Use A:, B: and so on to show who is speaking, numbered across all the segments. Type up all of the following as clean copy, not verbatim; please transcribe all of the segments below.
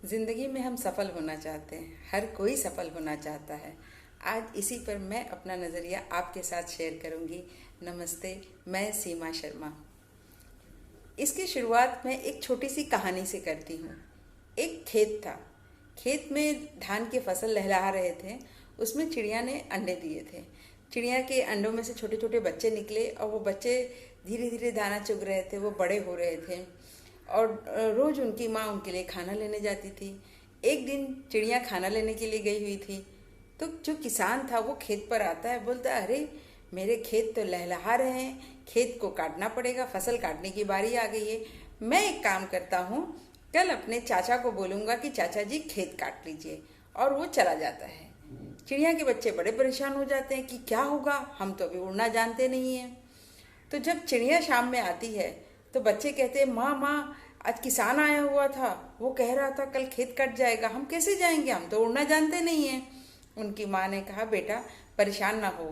A: ज़िंदगी में हम सफल होना चाहते हैं, हर कोई सफल होना चाहता है। आज इसी पर मैं अपना नज़रिया आपके साथ शेयर करूंगी। नमस्ते, मैं सीमा शर्मा। इसकी शुरुआत मैं एक छोटी सी कहानी से करती हूँ। एक खेत था। खेत में धान की फसल लहलहा रहे थे। उसमें चिड़िया ने अंडे दिए थे। चिड़िया के अंडों में से छोटे छोटे बच्चे निकले और वो बच्चे धीरे धीरे दाना चुग रहे थे, वो बड़े हो रहे थे और रोज़ उनकी माँ उनके लिए खाना लेने जाती थी। एक दिन चिड़िया खाना लेने के लिए गई हुई थी तो जो किसान था वो खेत पर आता है, बोलता है, अरे मेरे खेत तो लहलहा रहे हैं, खेत को काटना पड़ेगा, फसल काटने की बारी आ गई है। मैं एक काम करता हूँ, कल अपने चाचा को बोलूँगा कि चाचा जी खेत काट लीजिए। और वो चला जाता है। चिड़िया के बच्चे बड़े परेशान हो जाते हैं कि क्या होगा, हम तो अभी उड़ना जानते नहीं हैं। तो जब चिड़िया शाम में आती है तो बच्चे कहते हैं, माँ माँ, आज किसान आया हुआ था, वो कह रहा था कल खेत कट जाएगा, हम कैसे जाएंगे, हम तो उड़ना जानते नहीं हैं। उनकी माँ ने कहा, बेटा परेशान ना हो,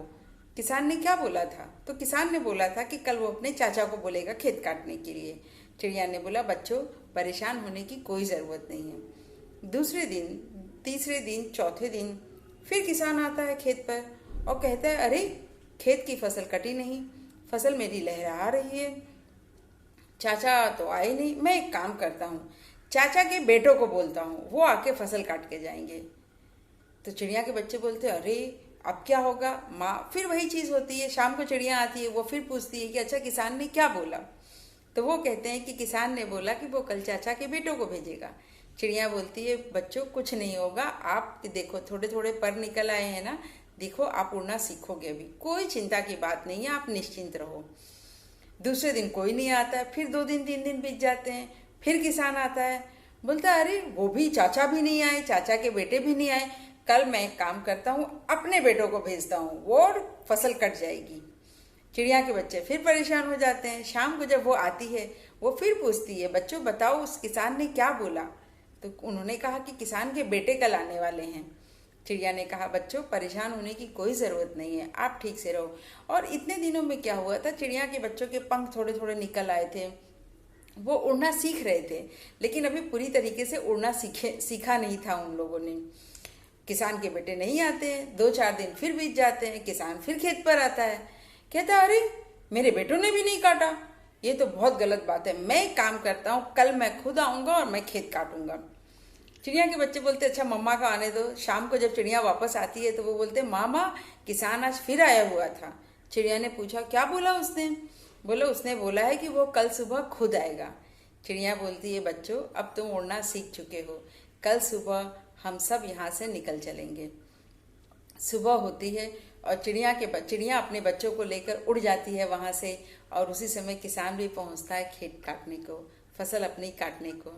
A: किसान ने क्या बोला था? तो किसान ने बोला था कि कल वो अपने चाचा को बोलेगा खेत काटने के लिए। चिड़िया ने बोला, बच्चों परेशान होने की कोई ज़रूरत नहीं है। दूसरे दिन, तीसरे दिन, चौथे दिन फिर किसान आता है खेत पर और कहता है, अरे खेत की फसल कटी नहीं, फसल मेरी लहरा रही है, चाचा तो आए नहीं। मैं एक काम करता हूँ, चाचा के बेटों को बोलता हूँ, वो आके फसल काट के जाएंगे। तो चिड़िया के बच्चे बोलते हैं, अरे अब क्या होगा माँ? फिर वही चीज़ होती है, शाम को चिड़िया आती है, वो फिर पूछती है कि अच्छा किसान ने क्या बोला? तो वो कहते हैं कि किसान ने बोला कि वो कल चाचा के बेटों को भेजेगा। चिड़िया बोलती है, बच्चों कुछ नहीं होगा, आप देखो थोड़े थोड़े पर निकल आए हैं ना, देखो आप उड़ना सीखोगे, अभी कोई चिंता की बात नहीं है, आप निश्चिंत रहो। दूसरे दिन कोई नहीं आता है, फिर 2 दिन 3 दिन बीत जाते हैं, फिर किसान आता है, बोलता है, अरे वो भी चाचा भी नहीं आए, चाचा के बेटे भी नहीं आए, कल मैं एक काम करता हूँ, अपने बेटों को भेजता हूँ, वो फसल कट जाएगी। चिड़िया के बच्चे फिर परेशान हो जाते हैं। शाम को जब वो आती है, वो फिर पूछती है, बच्चों बताओ उस किसान ने क्या बोला? तो उन्होंने कहा कि किसान के बेटे कल आने वाले हैं। चिड़िया ने कहा, बच्चों परेशान होने की कोई ज़रूरत नहीं है, आप ठीक से रहो। और इतने दिनों में क्या हुआ था, चिड़िया के बच्चों के पंख थोड़े थोड़े निकल आए थे, वो उड़ना सीख रहे थे, लेकिन अभी पूरी तरीके से उड़ना सीखा नहीं था उन लोगों ने। किसान के बेटे नहीं आते हैं, 2-4 दिन फिर बीत जाते हैं, किसान फिर खेत पर आता है, कहता है, अरे मेरे बेटों ने भी नहीं काटा, ये तो बहुत गलत बात है, मैं एक काम करता हूँ, कल मैं खुद आऊँगा और मैं खेत काटूंगा। चिड़िया के बच्चे बोलते, अच्छा मम्मा का आने दो। शाम को जब चिड़िया वापस आती है तो वो बोलते, मामा किसान आज फिर आया हुआ था। चिड़िया ने पूछा, क्या बोला उसने? बोलो, उसने बोला है कि वो कल सुबह खुद आएगा। चिड़िया बोलती है, बच्चों अब तुम उड़ना सीख चुके हो, कल सुबह हम सब यहाँ से निकल चलेंगे। सुबह होती है और चिड़िया अपने बच्चों को लेकर उड़ जाती है वहाँ से, और उसी समय किसान भी पहुँचता है खेत काटने को, फसल अपनी काटने को।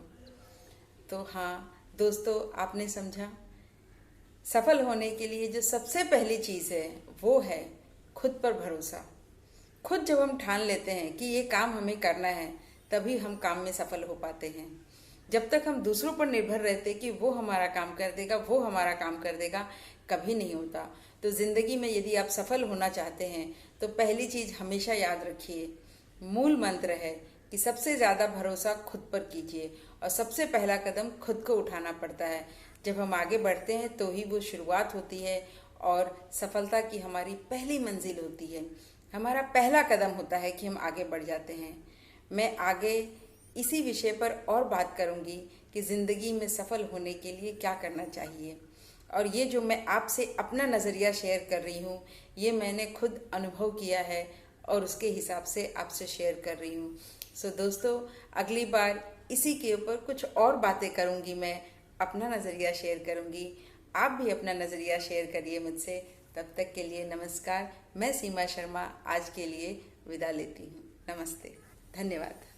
A: तो हाँ दोस्तों, आपने समझा, सफल होने के लिए जो सबसे पहली चीज़ है वो है खुद पर भरोसा। खुद जब हम ठान लेते हैं कि ये काम हमें करना है, तभी हम काम में सफल हो पाते हैं। जब तक हम दूसरों पर निर्भर रहते कि वो हमारा काम कर देगा, वो हमारा काम कर देगा, कभी नहीं होता। तो ज़िंदगी में यदि आप सफल होना चाहते हैं तो पहली चीज़ हमेशा याद रखिए, मूल मंत्र है कि सबसे ज़्यादा भरोसा खुद पर कीजिए, और सबसे पहला कदम खुद को उठाना पड़ता है। जब हम आगे बढ़ते हैं तो ही वो शुरुआत होती है और सफलता की हमारी पहली मंजिल होती है, हमारा पहला कदम होता है कि हम आगे बढ़ जाते हैं। मैं आगे इसी विषय पर और बात करूंगी कि ज़िंदगी में सफल होने के लिए क्या करना चाहिए, और ये जो मैं आपसे अपना नज़रिया शेयर कर रही हूँ, ये मैंने खुद अनुभव किया है और उसके हिसाब से आपसे शेयर कर रही हूँ। सो दोस्तों, अगली बार इसी के ऊपर कुछ और बातें करूँगी, मैं अपना नज़रिया शेयर करूँगी, आप भी अपना नज़रिया शेयर करिए मुझसे। तब तक के लिए नमस्कार, मैं सीमा शर्मा आज के लिए विदा लेती हूँ। नमस्ते, धन्यवाद।